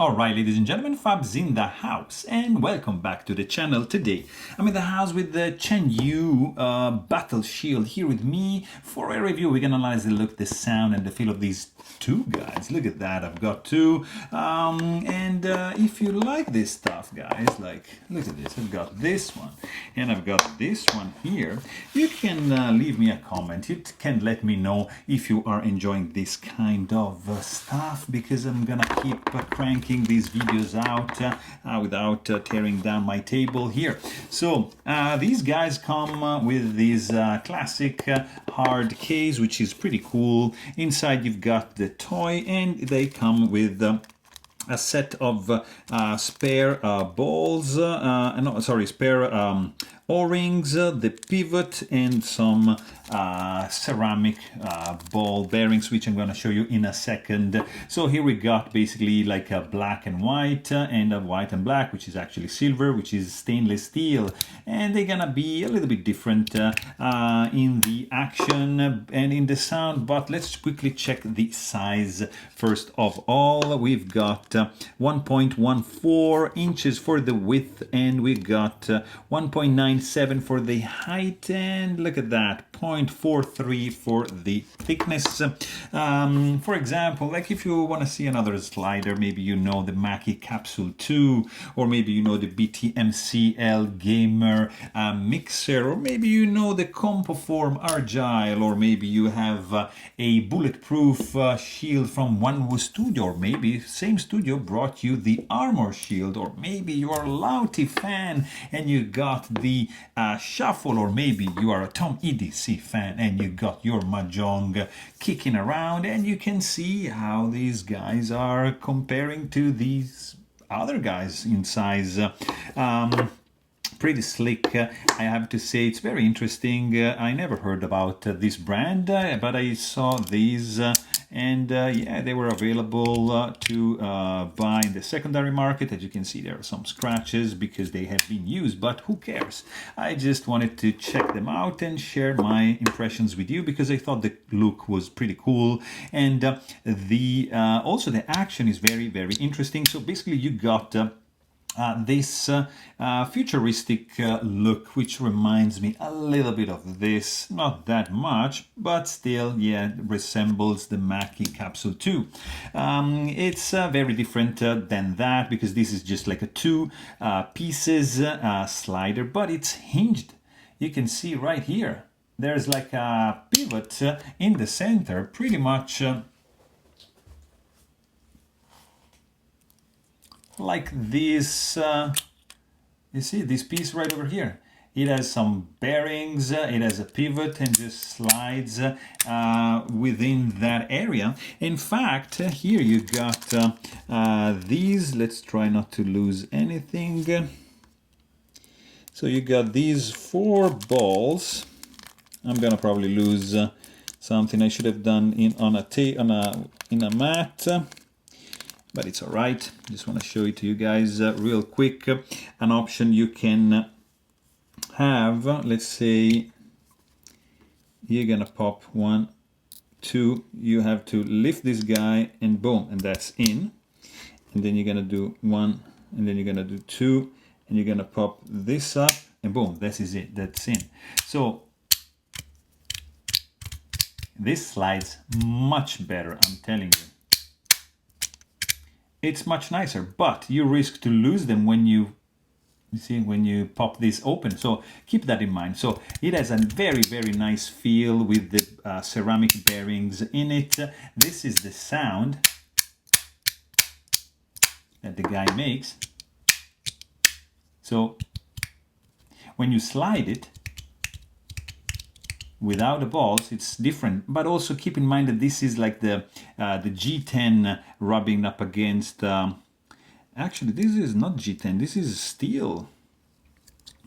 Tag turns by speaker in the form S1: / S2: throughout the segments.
S1: Alright, ladies and gentlemen, Fab's in the house, and welcome back to the channel. Today I'm in the house with the Chenyu Battle Shield here with me for a review. We're gonna analyze the look, the sound, and the feel of these two guys. Look at that, I've got two. If you like this stuff, guys, like, look at this, I've got this one, and I've got this one here. You can leave me a comment. You can let me know if you are enjoying this kind of stuff, because I'm gonna keep cranking these videos out without tearing down my table here. So these guys come with this classic hard case, which is pretty cool. Inside you've got the toy, and they come with a set of spare balls, spare O-rings, the pivot, and some ceramic ball bearings, which I'm going to show you in a second. So here we got basically like a black and white, and a white and black, which is actually silver, which is stainless steel, and they're gonna be a little bit different in the action and in the sound. But let's quickly check the size first of all. We've got 1.14 inches for the width, and we got 1.97 for the height, and look at that, 0.43 for the thickness. For example, like if you want to see another slider, maybe you know the Mackie Capsule 2, or maybe you know the BTMCL Gamer Mixer, or maybe you know the Compoform Argyle, or maybe you have a bulletproof shield from Wanwu Studio, or maybe same studio brought you the Armor Shield, or maybe you are a Lauti fan and you got the Shuffle, or maybe you are a Tom EDC fan and you got your Mahjong kicking around. And you can see how these guys are comparing to these other guys in size. Pretty slick, I have to say. It's very interesting. I never heard about this brand, but I saw these yeah, they were available to buy in the secondary market. As you can see, there are some scratches because they have been used, but who cares? I just wanted to check them out and share my impressions with you, because I thought the look was pretty cool, and also the action is very, very interesting. So basically you got this futuristic look, which reminds me a little bit of this, not that much, but still, yeah, resembles the Mackie Capsule 2. It's very different than that, because this is just like a two pieces slider, but it's hinged. You can see right here, there's like a pivot in the center, pretty much like this. You see this piece right over here, it has some bearings, it has a pivot, and just slides within that area. In fact, here you got these. Let's try not to lose anything. So you got these 4 balls. I'm gonna probably lose something I should have done in a mat, but it's all right. Just want to show it to you guys real quick. An option you can have, let's say you're gonna pop 1, 2, you have to lift this guy, and boom, and that's in. And then you're gonna do 1, and then you're gonna do 2, and you're gonna pop this up, and boom, this is it, that's in. So this slides much better, I'm telling you. It's much nicer, but you risk to lose them when you see, when you pop this open. So keep that in mind. So it has a very, very nice feel with the ceramic bearings in it. This is the sound that the guy makes. So when you slide it without the balls, it's different. But also keep in mind that this is like the G10 rubbing up against. Actually, this is not G10. This is steel.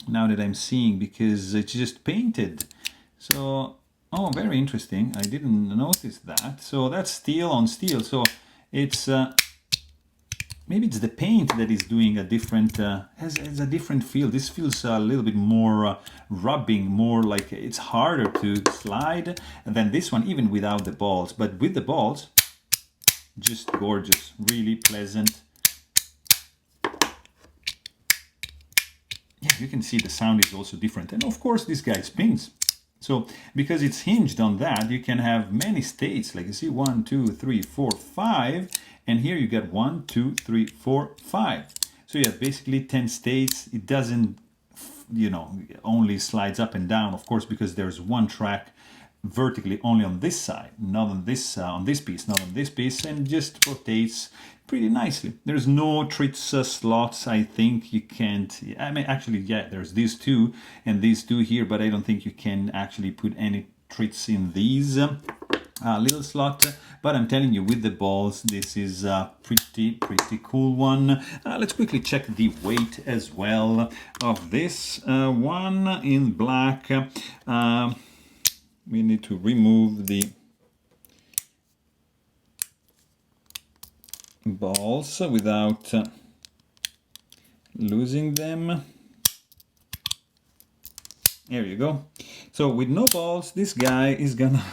S1: Now that I'm seeing, because it's just painted. So, oh, very interesting. I didn't notice that. So that's steel on steel. So it's maybe it's the paint that is doing a different, has a different feel. This feels a little bit more rubbing, more like it's harder to slide than this one, even without the balls. But with the balls, just gorgeous, really pleasant. yeah, you can see the sound is also different. And of course, this guy spins. So because it's hinged on that, you can have many states. Like you see 1, 2, 3, 4, 5. And here you get 1, 2, 3, 4, 5. So you have basically 10 states. It doesn't, only slides up and down, of course, because there's one track vertically only on this side, not on this piece, not on this piece, and just rotates pretty nicely. There's no tritz slots. I think you can't. I mean, actually, yeah, there's these two and these two here, but I don't think you can actually put any trits in these little slot. But I'm telling you, with the balls, this is a pretty cool one. Let's quickly check the weight as well of this one in black. We need to remove the balls without losing them. There you go. So with no balls, this guy is gonna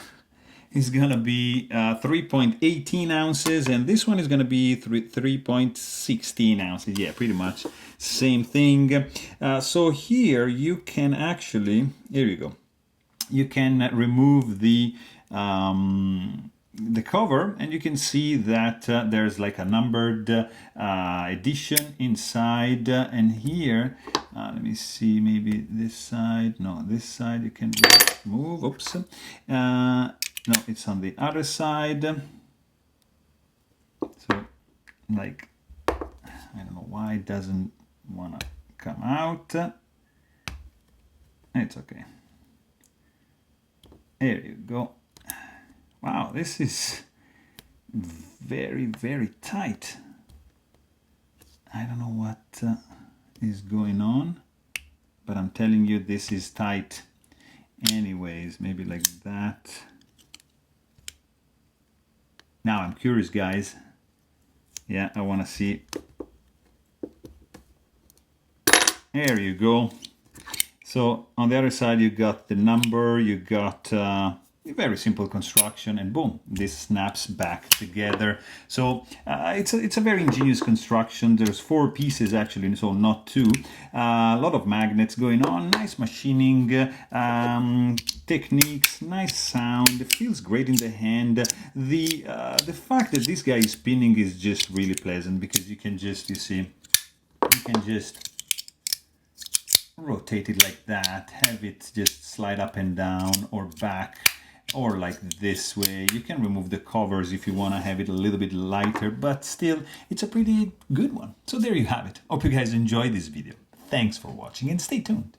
S1: be 3.18 ounces, and this one is gonna be 3.16 ounces. Yeah, pretty much same thing. So here you can actually, here you go. You can remove the cover, and you can see that there's like a numbered edition inside. And here, let me see, maybe this side. No, this side you can move. Oops. No, it's on the other side. So, like, I don't know why it doesn't want to come out. It's okay. There you go. Wow, this is very tight. I don't know what is going on, but I'm telling you, this is tight. Anyways, maybe like that. Now I'm curious, guys. Yeah, I want to see. There you go. So on the other side, you got the number, you got a very simple construction, and boom, this snaps back together. So it's a very ingenious construction. There's 4 pieces actually, so not 2. A lot of magnets going on, nice machining techniques, nice sound. It feels great in the hand. The fact that this guy is spinning is just really pleasant, because you can just, you can just rotate it like that, have it just slide up and down or back, or like this way. You can remove the covers if you want to have it a little bit lighter, but still it's a pretty good one. So there you have it. Hope you guys enjoyed this video. Thanks for watching, and stay tuned.